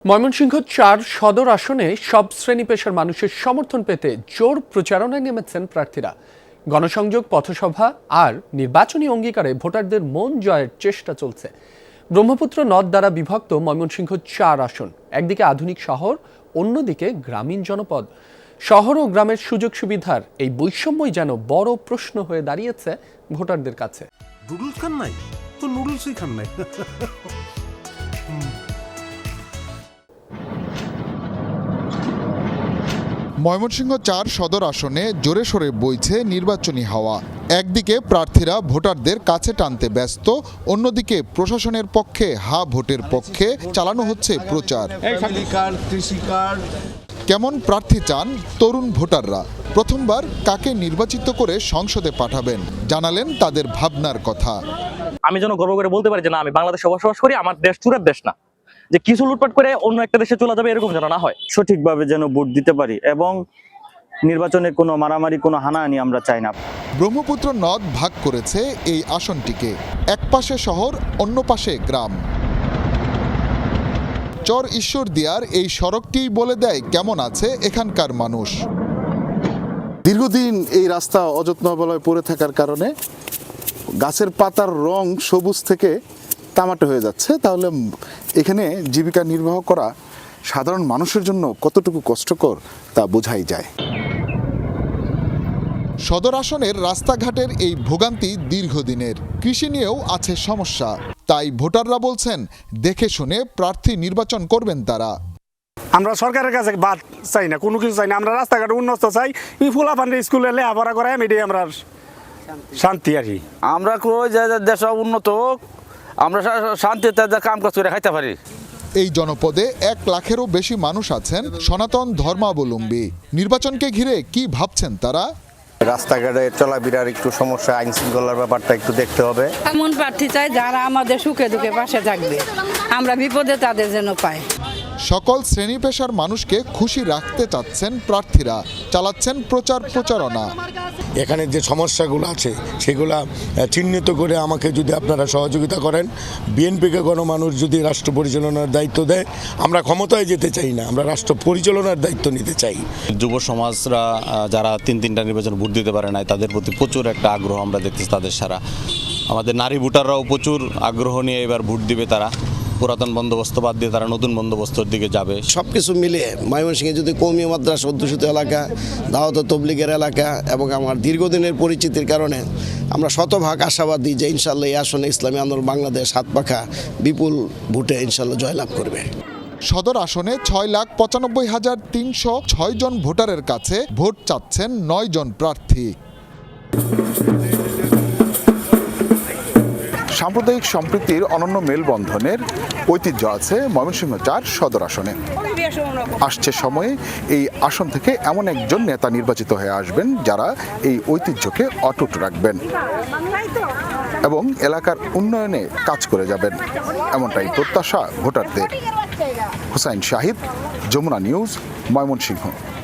ময়মনসিংহ ৪ সদর আসনে সব শ্রেণী পেশার মানুষের সমর্থন পেতে জোর প্রচারণায় নেমেছেন প্রার্থীরা। গণসংযোগ, পথসভা আর নির্বাচনী অঙ্গীকারে ভোটারদের মন জয়ের চেষ্টা চলছে। ব্রহ্মপুত্র নদ দ্বারা বিভক্ত ময়মনসিংহ ৪ আসন, একদিকে আধুনিক শহর, অন্যদিকে গ্রামীণ জনপদ। শহর ও গ্রামের সুযোগ সুবিধার এই বৈষম্যই যেন বড় প্রশ্ন হয়ে দাঁড়িয়েছে ভোটারদের কাছে। নুডলস খান নাই তো নুডলসই খান নাই। ময়মনসিংহ ৪ সদর আসনে জোরে সোরে বইছে নির্বাচনী হাওয়া। একদিকে প্রার্থীরা ভোটারদের কাছে টানতে ব্যস্ত, অন্যদিকে প্রশাসনের পক্ষে হা ভোটের পক্ষে চালানো হচ্ছে প্রচার। কেমন প্রার্থী চান তরুণ ভোটাররা? প্রথমবার কাকে নির্বাচিত করে সংসদে পাঠাবেন জানালেন তাদের ভাবনার কথা। আমি যেন গর্ব করে বলতে পারি যে না, আমি বাংলাদেশে বসবাস করি, আমার দেশ চুরের দেশ না, যে কিছু লুটপাট করে অন্য একটা দেশে চলে যাবে এরকম যেন না হয়। সঠিকভাবে যেন ভোট দিতে পারি এবং নির্বাচনে কোনো মারামারি, কোনো হানাহানি আমরা চাই না। ব্রহ্মপুত্র নদ ভাগ করেছে এই আসনটিকে, এক পাশে শহর, অন্য পাশে গ্রাম। চর ঈশ্বরদীয়ার এই সড়কটি বলে দেয় কেমন আছে এখানকার মানুষ। দীর্ঘদিন এই রাস্তা অযত্ন অবহেলায় পড়ে থাকার কারণে গাছের পাতার রং সবুজ থেকে তামাটে হয়ে যাচ্ছে। তাহলে এখানে জীবিকা নির্বাহ করা সাধারণ মানুষের জন্য কতটুকু কষ্টকর তা বোঝাই যায়। সদর আসনের রাস্তাঘাটের এই ভোগান্তি দীর্ঘদিনের। কৃষি নিয়েও আছে সমস্যা, তাই ভোটাররা বলছেন দেখে শুনে প্রার্থী নির্বাচন করবেন তারা। আমরা সরকারের কাছে বাদ চাই না, কোনো কিছু চাই না, আমরা রাস্তাঘাট উন্নত চাই। ফুলাফান্ডি স্কুলে লেখাপড়া করাই এটাই আমরা শান্তি আর কি। আমরা কই যে দেশ উন্নত হোক, আমরা শান্তিতে কাম কাজ করে খাইতে পারি। এই জনপদে ১ লাখেরও বেশি মানুষ আছেন সনাতন ধর্মাবলম্বী। নির্বাচনকে ঘিরে কি ভাবছেন তারা? রাস্তাঘাটে চলাফেরার একটু সমস্যা, আইন শৃঙ্খলার ব্যাপারটা একটু দেখতে হবে। এমন প্রার্থী চাই যারা আমাদের সুখে দুঃখে পাশে থাকবে, আমরা বিপদে তাদের যেন পাই। সকল শ্রেণী পেশার মানুষকে খুশি রাখতে চাচ্ছেন প্রার্থীরা, চালাচ্ছেন প্রচারণা। এখানে যে সমস্যাগুলো আছে সেগুলা চিহ্নিত করে আমাকে যদি আপনারা সহযোগিতা করেন, বিএনপিকে গণমানুষ যদি রাষ্ট্র পরিচালনার দায়িত্ব দেয়, আমরা ক্ষমতায় যেতে চাই না, আমরা রাষ্ট্র পরিচালনার দায়িত্ব নিতে চাই। যুব সমাজরা যারা তিনটা নির্বাচন ভোট দিতে পারে না, তাদের প্রতি প্রচুর একটা আগ্রহ আমরা দেখতেছি তাদের সারা। আমাদের নারী ভোটাররাও প্রচুর আগ্রহ নিয়ে এবার ভোট দিবে। তারা পুরাতন বন্দোবস্ত বাদ দিয়ে তারা নতুন বন্দোবস্তের দিকে যাবে। সবকিছু মিলে ময়মনসিংহে যদি কওমি মাদ্রাসা অধ্যুষিত এলাকা, দাওয়াত তবলিগের এলাকা এবং আমার দীর্ঘদিনের পরিচিতির কারণে আমরা শতভাগ আশাবাদী যে ইনশাল্লাহ এই আসনে ইসলামী আন্দোলন বাংলাদেশ হাত পাখা বিপুল ভোটে ইনশাল্লাহ জয়লাভ করবে। সদর আসনে ৬,৯৫,৩০৬ জন ভোটারের কাছে ভোট চাচ্ছেন ৯ জন প্রার্থী। সাম্প্রদায়িক সম্প্রীতির অনন্য মেলবন্ধনের ঐতিহ্য আছে ময়মনসিংহ ৪ সদর আসনে। আসছে সময়ে এই আসন থেকে এমন একজন নেতা নির্বাচিত হয়ে আসবেন যারা এই ঐতিহ্যকে অটুট রাখবেন এবং এলাকার উন্নয়নে কাজ করে যাবেন, এমনটাই প্রত্যাশা ভোটারদের। হুসাইন শাহিদ, যমুনা নিউজ, ময়মনসিংহ।